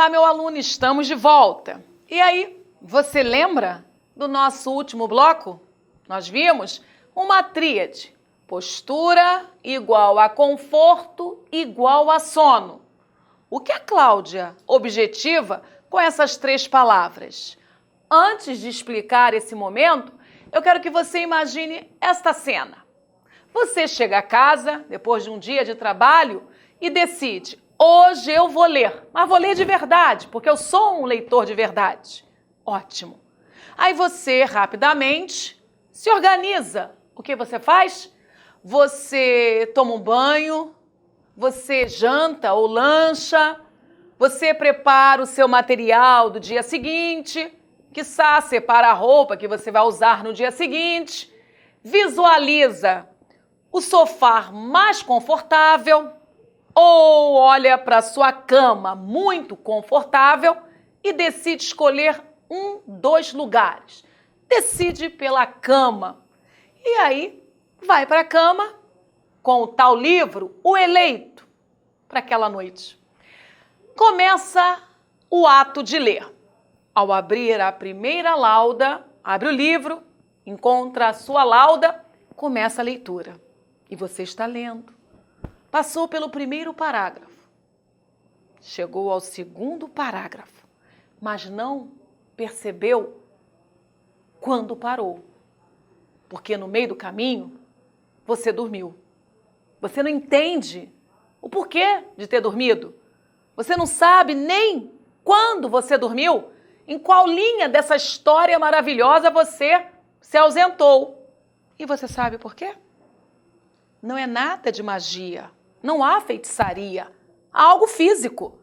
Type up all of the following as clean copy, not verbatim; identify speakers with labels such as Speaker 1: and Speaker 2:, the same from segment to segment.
Speaker 1: Olá, meu aluno, estamos de volta. E aí, você lembra do nosso último bloco? Nós vimos uma tríade. Postura igual a conforto igual a sono. O que a Cláudia objetiva com essas três palavras? Antes de explicar esse momento, eu quero que você imagine esta cena. Você chega a casa, depois de um dia de trabalho, e decide: hoje eu vou ler, mas vou ler de verdade, porque eu sou um leitor de verdade. Ótimo. Aí você, rapidamente, se organiza. O que você faz? Você toma um banho, você janta ou lancha, você prepara o seu material do dia seguinte, quiçá separa a roupa que você vai usar no dia seguinte, visualiza o sofá mais confortável, ou olha para sua cama muito confortável e decide escolher dois lugares. Decide pela cama. E aí vai para a cama com o tal livro, O Eleito, para aquela noite. Começa o ato de ler. Ao abrir a primeira lauda, abre o livro, encontra a sua lauda, começa a leitura. E você está lendo. Passou pelo primeiro parágrafo, chegou ao segundo parágrafo, mas não percebeu quando parou, porque no meio do caminho você dormiu. Você não entende o porquê de ter dormido. Você não sabe nem quando você dormiu, em qual linha dessa história maravilhosa você se ausentou. E você sabe por quê? Não é nada de magia. Não há feitiçaria, há algo físico.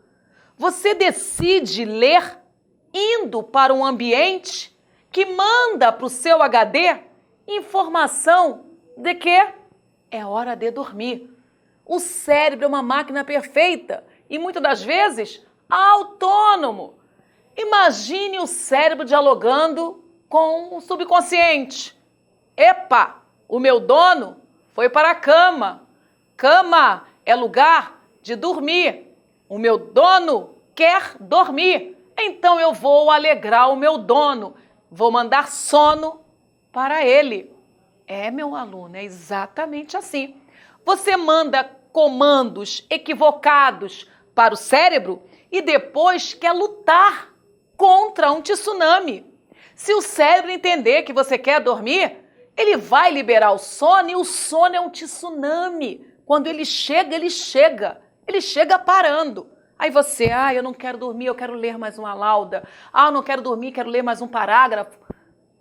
Speaker 1: Você decide ler indo para um ambiente que manda para o seu HD informação de que é hora de dormir. O cérebro é uma máquina perfeita e muitas das vezes autônomo. Imagine o cérebro dialogando com o subconsciente. Epa, o meu dono foi para a cama. Cama é lugar de dormir. O meu dono quer dormir. Então eu vou alegrar o meu dono. Vou mandar sono para ele. É, meu aluno, é exatamente assim. Você manda comandos equivocados para o cérebro e depois quer lutar contra um tsunami. Se o cérebro entender que você quer dormir, ele vai liberar o sono e o sono é um tsunami. Quando ele chega, ele chega parando. Aí você, eu não quero dormir, eu quero ler mais uma lauda. Eu não quero dormir, quero ler mais um parágrafo.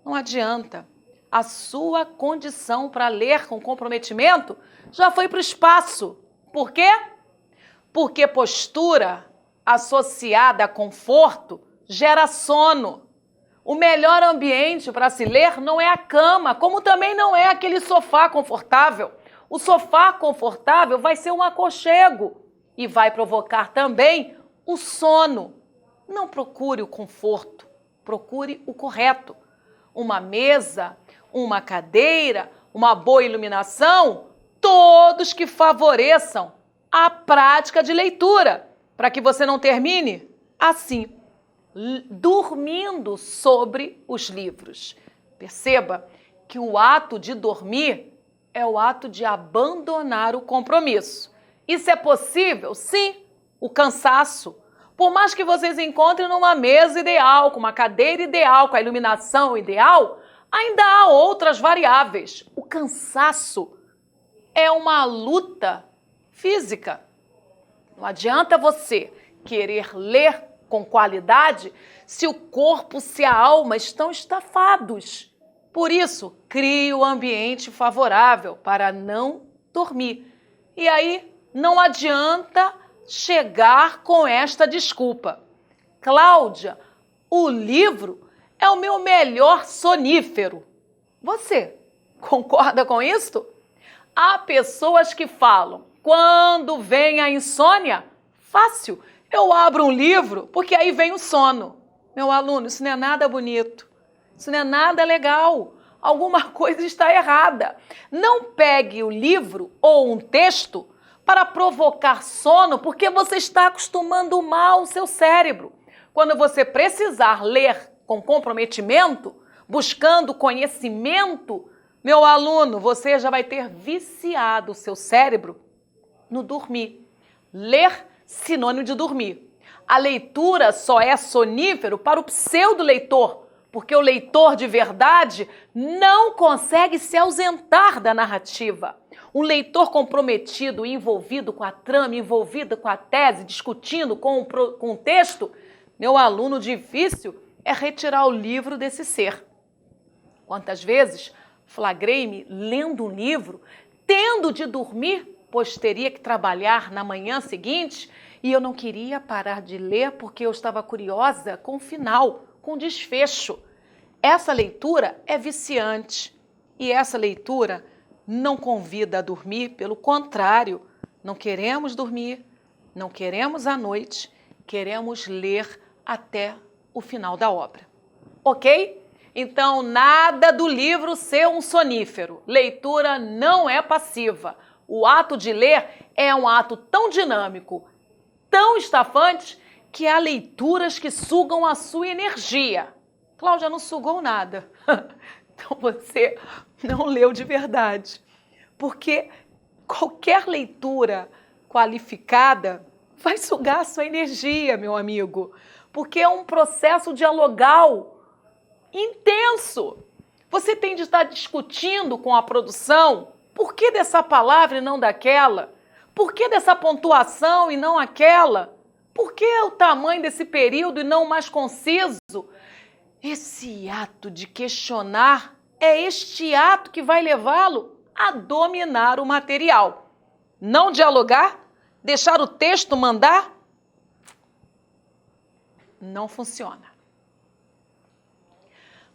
Speaker 1: Não adianta. A sua condição para ler com comprometimento já foi para o espaço. Por quê? Porque postura associada a conforto gera sono. O melhor ambiente para se ler não é a cama, como também não é aquele sofá confortável. O sofá confortável vai ser um aconchego e vai provocar também o sono. Não procure o conforto, procure o correto. Uma mesa, uma cadeira, uma boa iluminação, todos que favoreçam a prática de leitura, para que você não termine assim, dormindo sobre os livros. Perceba que o ato de dormir é o ato de abandonar o compromisso. Isso é possível? Sim, o cansaço. Por mais que vocês encontrem numa mesa ideal, com uma cadeira ideal, com a iluminação ideal, ainda há outras variáveis. O cansaço é uma luta física. Não adianta você querer ler com qualidade se o corpo, se a alma estão estafados. Por isso, crie o ambiente favorável para não dormir. E aí, não adianta chegar com esta desculpa. Cláudia, o livro é o meu melhor sonífero. Você concorda com isto? Há pessoas que falam, quando vem a insônia, fácil, eu abro um livro porque aí vem o sono. Meu aluno, isso não é nada bonito. Isso não é nada legal. Alguma coisa está errada. Não pegue o livro ou um texto para provocar sono porque você está acostumando mal o seu cérebro. quando você precisar ler com comprometimento, buscando conhecimento, meu aluno, você já vai ter viciado o seu cérebro no dormir. Ler, sinônimo de dormir. A leitura só é sonífero para o pseudo-leitor, porque o leitor de verdade não consegue se ausentar da narrativa. Um leitor comprometido, envolvido com a trama, envolvido com a tese, discutindo com o texto, meu aluno, difícil é retirar o livro desse ser. Quantas vezes flagrei-me lendo um livro, tendo de dormir, pois teria que trabalhar na manhã seguinte, e eu não queria parar de ler porque eu estava curiosa com o final, com o desfecho. Essa leitura é viciante e essa leitura não convida a dormir, pelo contrário, não queremos dormir, não queremos à noite, queremos ler até o final da obra. Ok? Então, nada do livro ser um sonífero. Leitura não é passiva. O ato de ler é um ato tão dinâmico, tão estafante, que há leituras que sugam a sua energia. Cláudia, não sugou nada. Então você não leu de verdade. Porque qualquer leitura qualificada vai sugar a sua energia, meu amigo. Porque é um processo dialogal intenso. Você tem de estar discutindo com a produção por que dessa palavra e não daquela? Por que dessa pontuação e não aquela? Por que o tamanho desse período e não mais conciso? Esse ato de questionar é este ato que vai levá-lo a dominar o material. Não dialogar? Deixar o texto mandar? Não funciona.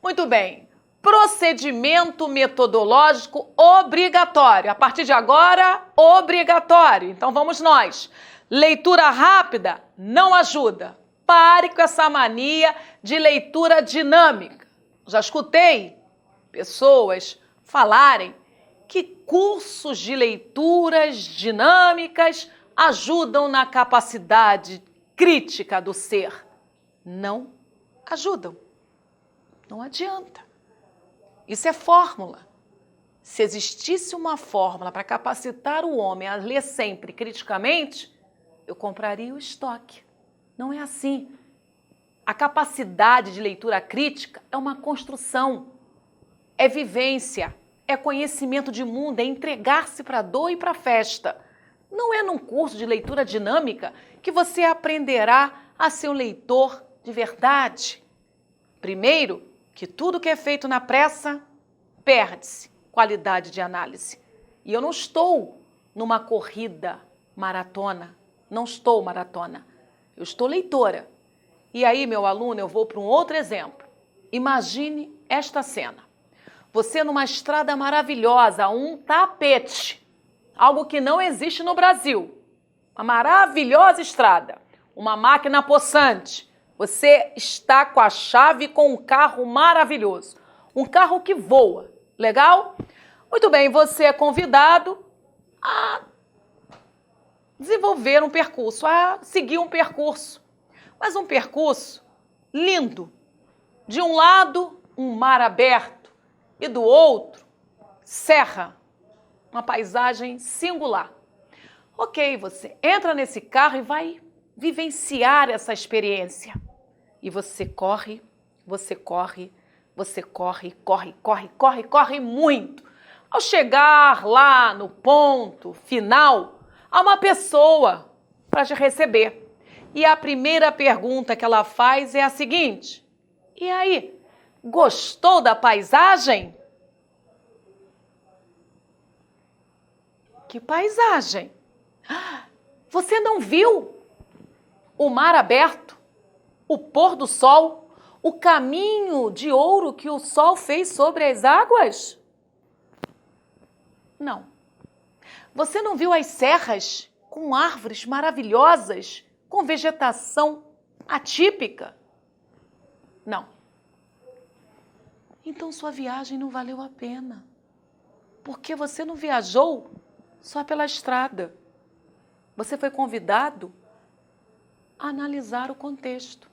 Speaker 1: Muito bem. Procedimento metodológico obrigatório. A partir de agora, obrigatório. Então vamos nós. Leitura rápida não ajuda. Pare com essa mania de leitura dinâmica. Já escutei pessoas falarem que cursos de leituras dinâmicas ajudam na capacidade crítica do ser. Não ajudam. Não adianta. Isso é fórmula. Se existisse uma fórmula para capacitar o homem a ler sempre criticamente, eu compraria o estoque. Não é assim. A capacidade de leitura crítica é uma construção, é vivência, é conhecimento de mundo, é entregar-se para a dor e para a festa. Não é num curso de leitura dinâmica que você aprenderá a ser um leitor de verdade. Primeiro, que tudo que é feito na pressa perde-se qualidade de análise. E eu não estou numa corrida maratona, não estou maratona, eu estou leitora. E aí, meu aluno, eu vou para um outro exemplo. Imagine esta cena. Você numa estrada maravilhosa, um tapete, algo que não existe no Brasil. Uma maravilhosa estrada, uma máquina possante. Você está com a chave com um carro maravilhoso, um carro que voa, legal? Muito bem, você é convidado a desenvolver um percurso, a seguir um percurso, mas um percurso lindo. De um lado, um mar aberto e do outro, serra, uma paisagem singular. Ok, você entra nesse carro e vai vivenciar essa experiência. E você corre, corre muito. Ao chegar lá no ponto final, há uma pessoa para te receber. E a primeira pergunta que ela faz é a seguinte: e aí, gostou da paisagem? Que paisagem? Você não viu o mar aberto? O pôr do sol, o caminho de ouro que o sol fez sobre as águas? Não. Você não viu as serras com árvores maravilhosas, com vegetação atípica? Não. Então sua viagem não valeu a pena, porque você não viajou só pela estrada. Você foi convidado a analisar o contexto.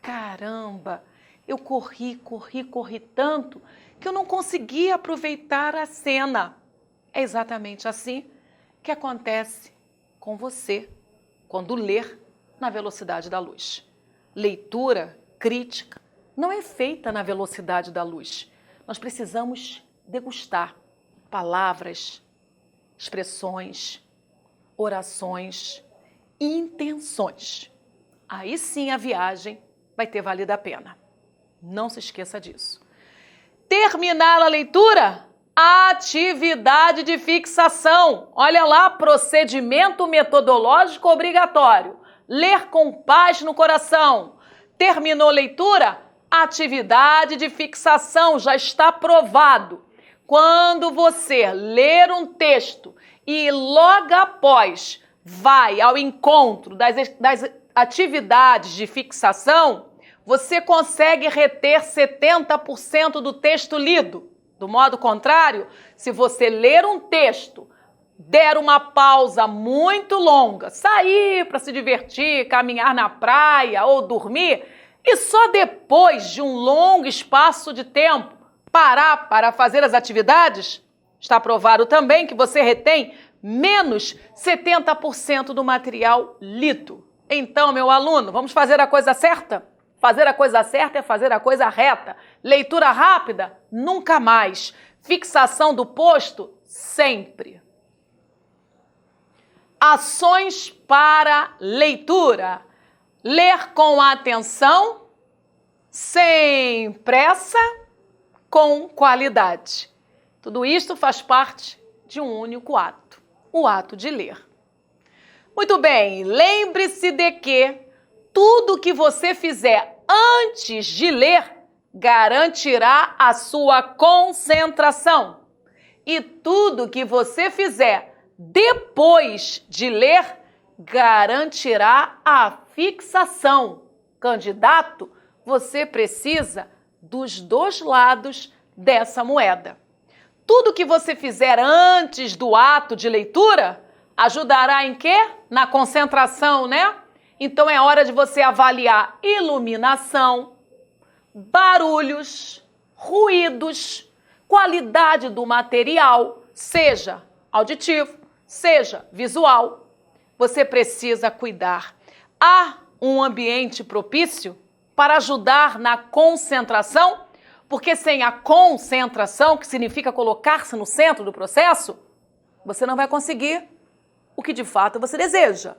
Speaker 1: caramba, eu corri tanto que eu não consegui aproveitar a cena. É exatamente assim que acontece com você quando ler na velocidade da luz. Leitura crítica não é feita na velocidade da luz. Nós precisamos degustar palavras, expressões, orações, intenções. Aí sim a viagem vai ter valido a pena. Não se esqueça disso. Terminar a leitura, atividade de fixação. Olha lá, procedimento metodológico obrigatório. Ler com paz no coração. Terminou a leitura, atividade de fixação, já está provado. Quando você ler um texto e logo após vai ao encontro das atividades de fixação, você consegue reter 70% do texto lido. Do modo contrário, se você ler um texto, der uma pausa muito longa, sair para se divertir, caminhar na praia ou dormir, e só depois de um longo espaço de tempo parar para fazer as atividades, está provado também que você retém menos 70% do material lido. Então, meu aluno, vamos fazer a coisa certa? Fazer a coisa certa é fazer a coisa reta. Leitura rápida? Nunca mais. Fixação do posto? Sempre. Ações para leitura. Ler com atenção, sem pressa, com qualidade. Tudo isto faz parte de um único ato, o ato de ler. Muito bem, lembre-se de que tudo que você fizer antes de ler garantirá a sua concentração. E tudo que você fizer depois de ler garantirá a fixação. Candidato, você precisa dos dois lados dessa moeda. Tudo que você fizer antes do ato de leitura ajudará em quê? Na concentração, né? Então é hora de você avaliar iluminação, barulhos, ruídos, qualidade do material, seja auditivo, seja visual. Você precisa cuidar. Há um ambiente propício para ajudar na concentração, porque sem a concentração, que significa colocar-se no centro do processo, você não vai conseguir o que de fato você deseja,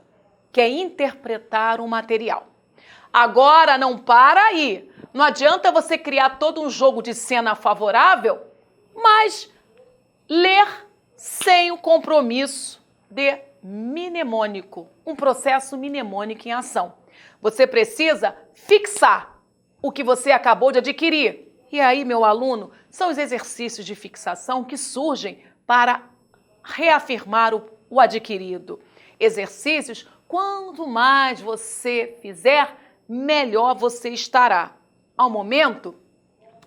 Speaker 1: que é interpretar o material. Agora não para aí. Não adianta você criar todo um jogo de cena favorável, mas ler sem o compromisso de mnemônico, um processo mnemônico em ação. Você precisa fixar o que você acabou de adquirir. E aí, meu aluno, são os exercícios de fixação que surgem para reafirmar o adquirido. Exercícios, quanto mais você fizer, melhor você estará. Ao momento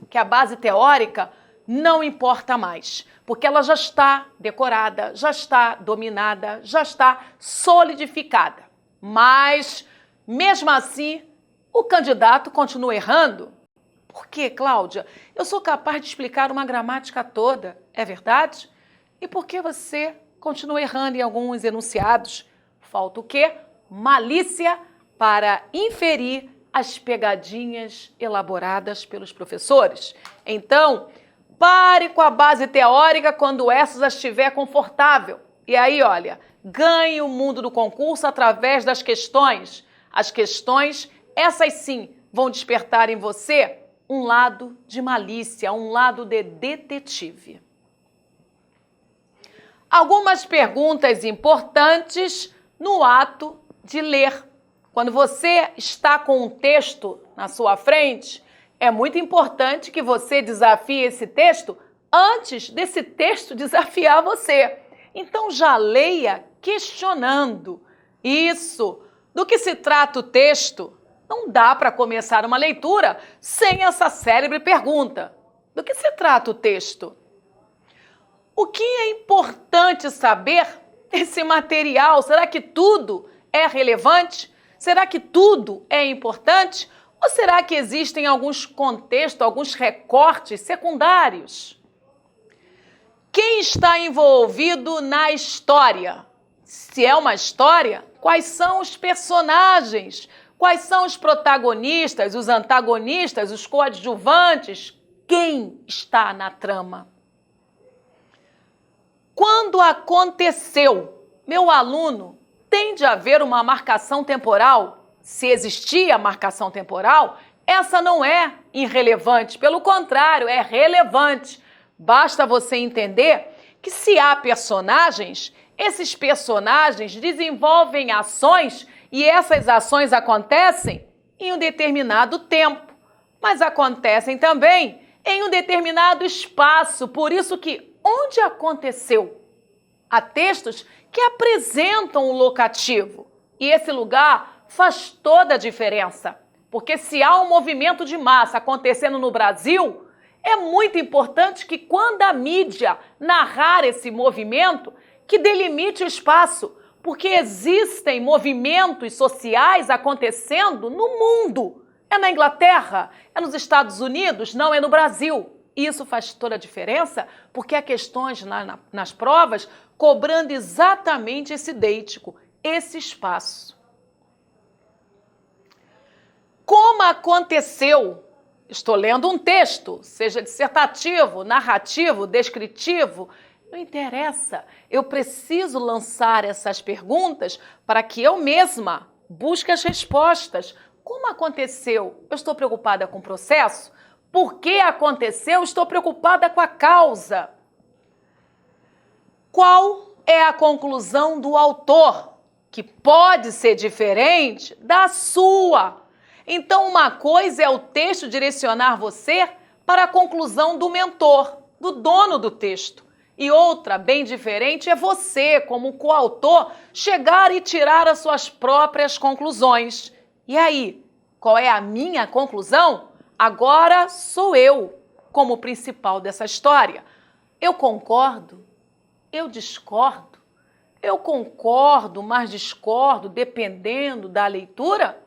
Speaker 1: que a base teórica não importa mais, porque ela já está decorada, já está dominada, já está solidificada. Mas, mesmo assim, o candidato continua errando. Por quê, Cláudia? Eu sou capaz de explicar uma gramática toda, é verdade? E por que você continua errando em alguns enunciados? Falta o quê? Malícia para inferir as pegadinhas elaboradas pelos professores. Então, pare com a base teórica quando essa já estiver confortável. E aí, olha, ganhe o mundo do concurso através das questões. As questões, essas sim, vão despertar em você um lado de malícia, um lado de detetive. Algumas perguntas importantes no ato de ler. Quando você está com um texto na sua frente, é muito importante que você desafie esse texto antes desse texto desafiar você. Então já leia questionando. Isso. Do que se trata o texto? Não dá para começar uma leitura sem essa célebre pergunta. Do que se trata o texto? O que é importante saber desse material? Será que tudo é relevante? Será que tudo é importante? Ou será que existem alguns contextos, alguns recortes secundários? Quem está envolvido na história? Se é uma história, quais são os personagens? Quais são os protagonistas, os antagonistas, os coadjuvantes? Quem está na trama? Quando aconteceu, meu aluno, tem de haver uma marcação temporal? Se existia marcação temporal, essa não é irrelevante, pelo contrário, é relevante. Basta você entender que se há personagens, esses personagens desenvolvem ações e essas ações acontecem em um determinado tempo, mas acontecem também em um determinado espaço. Por isso que onde aconteceu? Há textos que apresentam o locativo e esse lugar faz toda a diferença, porque se há um movimento de massa acontecendo no Brasil, é muito importante que quando a mídia narrar esse movimento, que delimite o espaço, porque existem movimentos sociais acontecendo no mundo. É na Inglaterra, é nos Estados Unidos, não é no Brasil. Isso faz toda a diferença, porque há questões nas provas cobrando exatamente esse deítico, esse espaço. Como aconteceu? Estou lendo um texto, seja dissertativo, narrativo, descritivo, não interessa. Eu preciso lançar essas perguntas para que eu mesma busque as respostas. Como aconteceu? Eu estou preocupada com o processo? Por que aconteceu? Estou preocupada com a causa. Qual é a conclusão do autor? Que pode ser diferente da sua. Então, uma coisa é o texto direcionar você para a conclusão do mentor, do dono do texto. E outra, bem diferente, é você, como coautor, chegar e tirar as suas próprias conclusões. E aí, qual é a minha conclusão? Agora sou eu, como principal dessa história. Eu concordo? Eu discordo? Eu concordo, mas discordo, dependendo da leitura?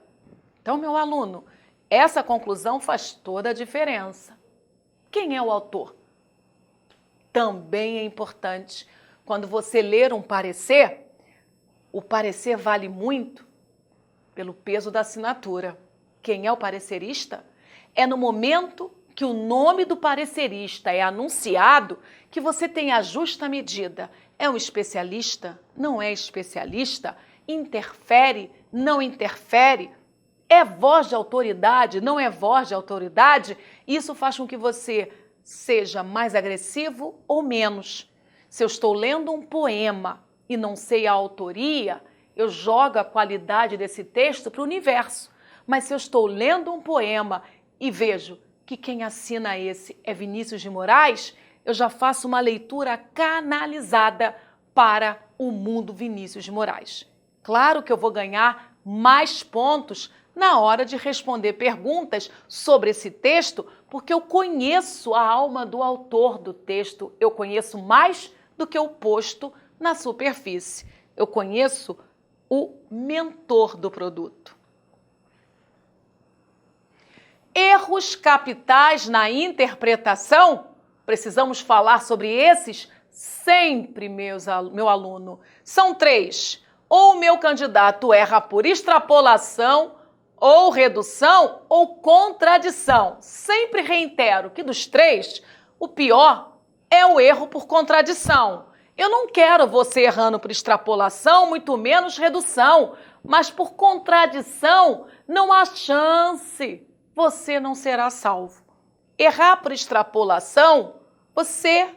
Speaker 1: Então, meu aluno, essa conclusão faz toda a diferença. Quem é o autor? Também é importante. Quando você ler um parecer, o parecer vale muito pelo peso da assinatura. Quem é o parecerista? É no momento que o nome do parecerista é anunciado que você tem a justa medida. É um especialista? Não é especialista? Interfere? Não interfere? É voz de autoridade? Não é voz de autoridade? Isso faz com que você seja mais agressivo ou menos. Se eu estou lendo um poema e não sei a autoria, eu jogo a qualidade desse texto para o universo. Mas se eu estou lendo um poema e vejo que quem assina esse é Vinícius de Moraes, eu já faço uma leitura canalizada para o mundo Vinícius de Moraes. Claro que eu vou ganhar mais pontos na hora de responder perguntas sobre esse texto, porque eu conheço a alma do autor do texto, eu conheço mais do que o posto na superfície. Eu conheço o mentor do produto. Erros capitais na interpretação? Precisamos falar sobre esses sempre, meu aluno. São 3. Ou o meu candidato erra por extrapolação, ou redução, ou contradição. Sempre reitero que dos 3, o pior é o erro por contradição. Eu não quero você errando por extrapolação, muito menos redução, mas por contradição não há chance. Você não será salvo. Errar por extrapolação, você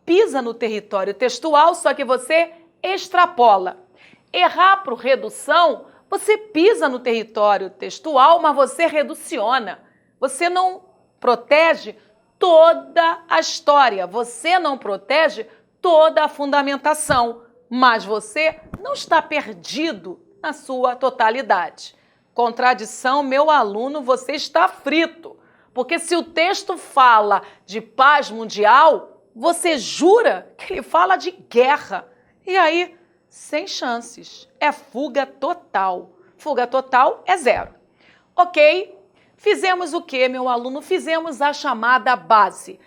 Speaker 1: pisa no território textual, só que você extrapola. Errar por redução, você pisa no território textual, mas você reduciona. Você não protege toda a história, você não protege toda a fundamentação, mas você não está perdido na sua totalidade. Contradição, meu aluno, você está frito. Porque se o texto fala de paz mundial, você jura que ele fala de guerra. E aí, sem chances. É fuga total. Fuga total é 0. Ok? fizemos o quê, meu aluno? Fizemos a chamada base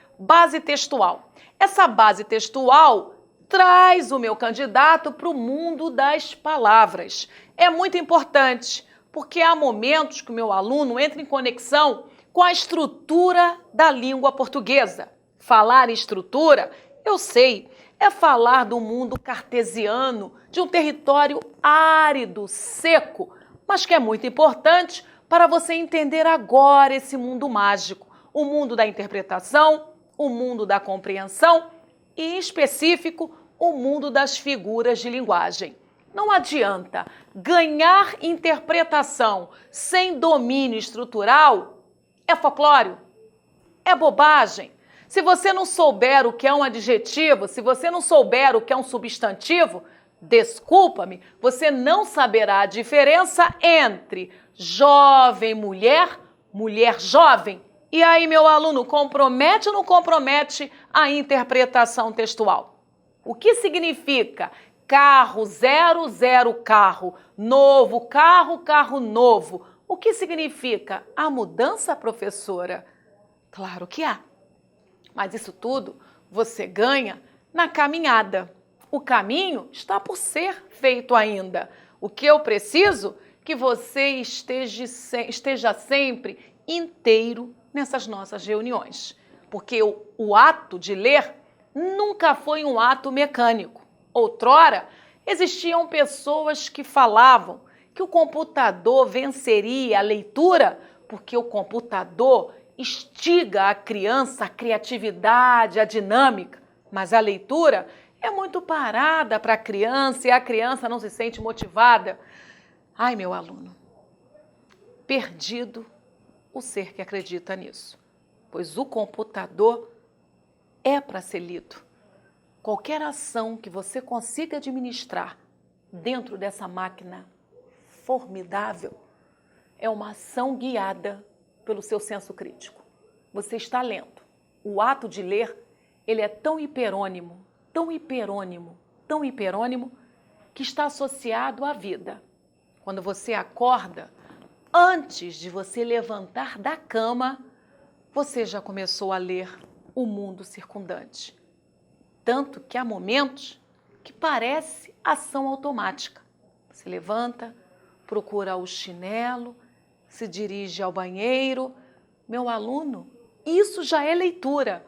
Speaker 1: textual. Essa base textual traz o meu candidato para o mundo das palavras. É muito importante, porque há momentos que o meu aluno entra em conexão com a estrutura da língua portuguesa. Falar em estrutura, eu sei, é falar do mundo cartesiano, de um território árido, seco, mas que é muito importante para você entender agora esse mundo mágico, o mundo da interpretação, o mundo da compreensão e, em específico, o mundo das figuras de linguagem. Não adianta ganhar interpretação sem domínio estrutural, é folclore, é bobagem. Se você não souber o que é um adjetivo, se você não souber o que é um substantivo, desculpa-me, você não saberá a diferença entre jovem mulher, mulher jovem. E aí, meu aluno, compromete ou não compromete a interpretação textual? O que significa carro, 00 carro, novo carro, carro novo? O que significa a mudança, professora? Claro que há. Mas isso tudo você ganha na caminhada. O caminho está por ser feito ainda. O que eu preciso? Que você esteja sempre inteiro nessas nossas reuniões. Porque o ato de ler nunca foi um ato mecânico. Outrora, existiam pessoas que falavam que o computador venceria a leitura porque o computador instiga a criança, a criatividade, a dinâmica. Mas a leitura é muito parada para a criança e a criança não se sente motivada. Ai, meu aluno, perdido o ser que acredita nisso. Pois o computador é para ser lido. Qualquer ação que você consiga administrar dentro dessa máquina formidável é uma ação guiada pelo seu senso crítico. Você está lendo. O ato de ler, ele é tão hiperônimo, tão hiperônimo, tão hiperônimo, que está associado à vida. Quando você acorda, antes de você levantar da cama, você já começou a ler o mundo circundante. Tanto que há momentos que parece ação automática. Você levanta, procura o chinelo, se dirige ao banheiro. Meu aluno, isso já é leitura.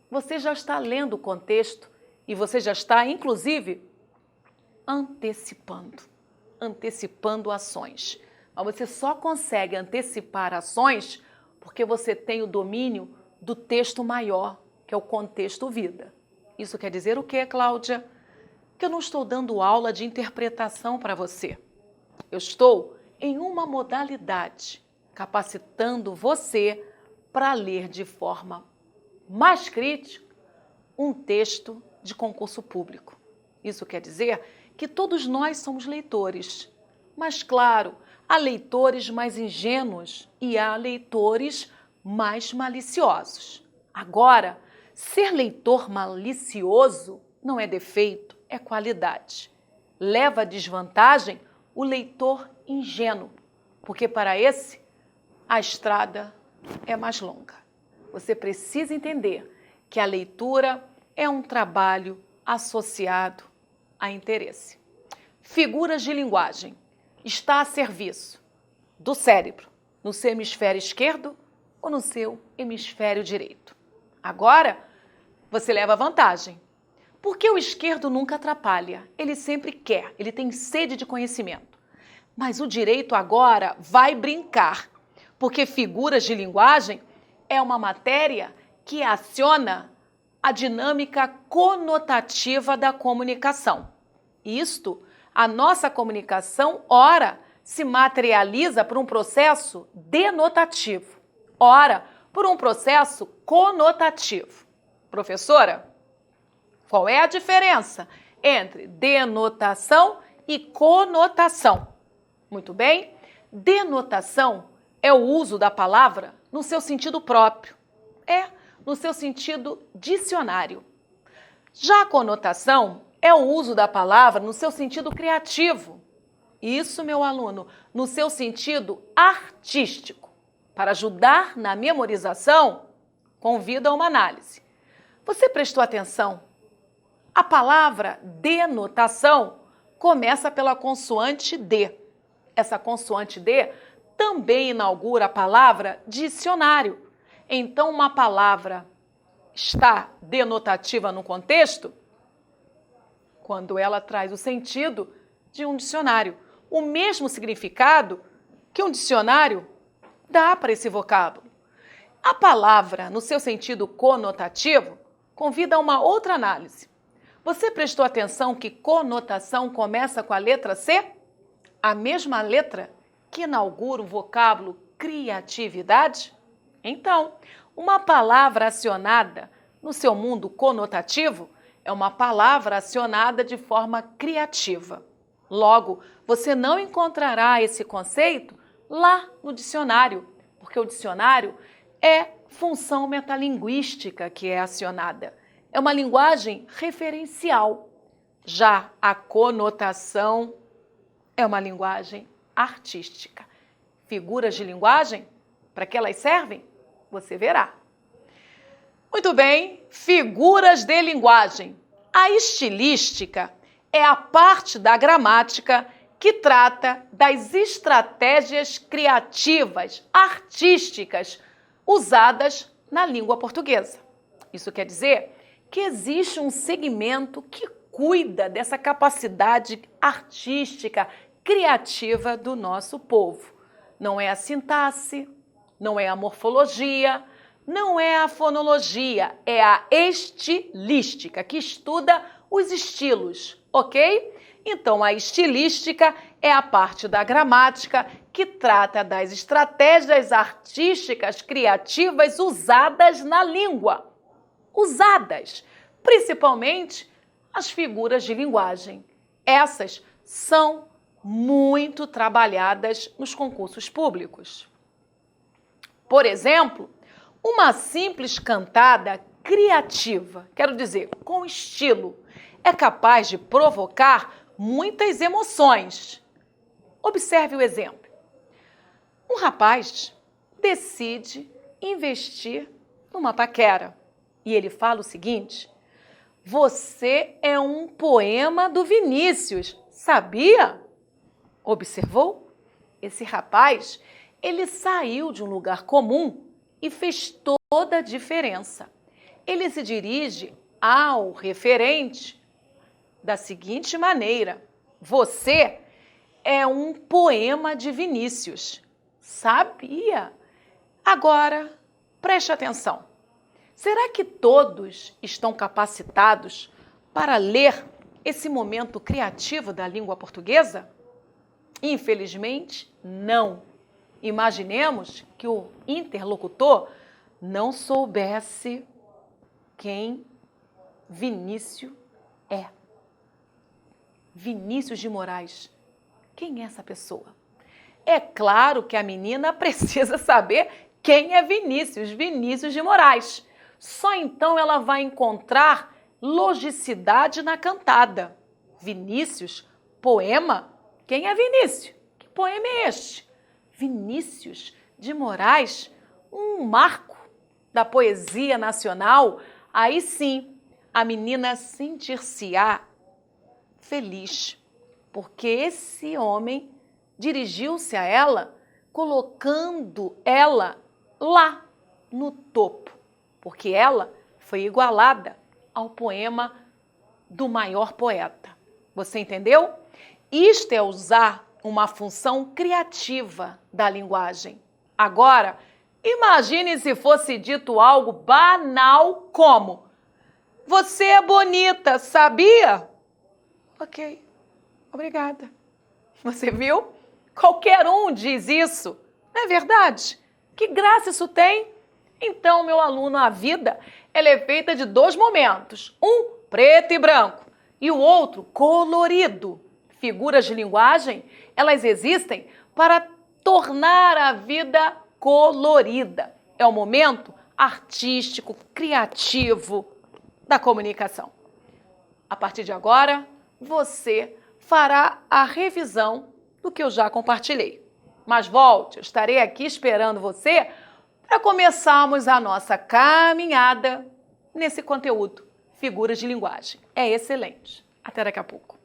Speaker 1: Você já está lendo o contexto e você já está, inclusive, antecipando ações. Mas você só consegue antecipar ações porque você tem o domínio do texto maior, que é o contexto vida. Isso quer dizer o quê, Cláudia? Que eu não estou dando aula de interpretação para você. Eu estou em uma modalidade, capacitando você para ler de forma mais crítica um texto de concurso público. Isso quer dizer que todos nós somos leitores. Mas, claro, há leitores mais ingênuos e há leitores mais maliciosos. Agora, ser leitor malicioso não é defeito, é qualidade. Leva à desvantagem o leitor ingênuo, porque para esse a estrada é mais longa. Você precisa entender que a leitura é um trabalho associado a interesse. Figuras de linguagem está a serviço do cérebro, no seu hemisfério esquerdo ou no seu hemisfério direito. Agora, você leva vantagem, porque o esquerdo nunca atrapalha, ele sempre quer, ele tem sede de conhecimento. Mas o direito agora vai brincar, porque figuras de linguagem é uma matéria que aciona a dinâmica conotativa da comunicação. Isto, a nossa comunicação, ora, se materializa por um processo denotativo, ora, por um processo conotativo. Professora, qual é a diferença entre denotação e conotação? Muito bem, denotação é o uso da palavra no seu sentido próprio, no seu sentido dicionário. Já a conotação é o uso da palavra no seu sentido criativo. Isso, meu aluno, no seu sentido artístico. para ajudar na memorização, convido a uma análise. Você prestou atenção? A palavra denotação começa pela consoante D. Essa consoante D também inaugura a palavra dicionário. Então, uma palavra está denotativa no contexto quando ela traz o sentido de um dicionário. O mesmo significado que um dicionário dá para esse vocábulo. A palavra, no seu sentido conotativo, convida a uma outra análise. Você prestou atenção que conotação começa com a letra C? A mesma letra que inaugura o vocábulo criatividade? Então, uma palavra acionada no seu mundo conotativo é uma palavra acionada de forma criativa. Logo, você não encontrará esse conceito lá no dicionário, porque o dicionário é função metalinguística que é acionada. É uma linguagem referencial. Já a conotação é uma linguagem artística. Figuras de linguagem, para que elas servem? Você verá. Muito bem, figuras de linguagem. A estilística é a parte da gramática que trata das estratégias criativas, artísticas, usadas na língua portuguesa. Isso quer dizer que existe um segmento que cuida dessa capacidade artística, criativa do nosso povo. Não é a sintaxe, não é a morfologia, não é a fonologia, é a estilística, que estuda os estilos, ok? Então, a estilística é a parte da gramática que trata das estratégias artísticas criativas usadas na língua. Usadas, principalmente as figuras de linguagem. Essas são muito trabalhadas nos concursos públicos. Por exemplo, uma simples cantada criativa, quero dizer, com estilo, é capaz de provocar muitas emoções. Observe o exemplo. Um rapaz decide investir numa paquera e ele fala o seguinte: você é um poema do Vinícius, sabia? Observou? Esse rapaz, ele saiu de um lugar comum e fez toda a diferença. Ele se dirige ao referente da seguinte maneira: você é um poema de Vinícius, sabia? Agora, preste atenção. Será que todos estão capacitados para ler esse momento criativo da língua portuguesa? Infelizmente, não. Imaginemos que o interlocutor não soubesse quem Vinícius é. Vinícius de Moraes. Quem é essa pessoa? É claro que a menina precisa saber quem é Vinícius de Moraes. Só então ela vai encontrar logicidade na cantada. Vinícius, poema? Quem é Vinícius? Que poema é este? Vinícius de Moraes, um marco da poesia nacional. Aí sim, a menina sentir-se-á feliz, porque esse homem dirigiu-se a ela, colocando ela lá no topo, porque ela foi igualada ao poema do maior poeta. Você entendeu? Isto é usar uma função criativa da linguagem. Agora, imagine se fosse dito algo banal como: você é bonita, sabia? Ok, obrigada. Você viu? Qualquer um diz isso, não é verdade? Que graça isso tem? Então, meu aluno, a vida ela é feita de dois momentos. Um preto e branco e o outro colorido. Figuras de linguagem, elas existem para tornar a vida colorida. É o momento artístico, criativo da comunicação. A partir de agora, você fará a revisão do que eu já compartilhei. Mas volte, eu estarei aqui esperando você para começarmos a nossa caminhada nesse conteúdo. Figuras de linguagem. É excelente. Até daqui a pouco.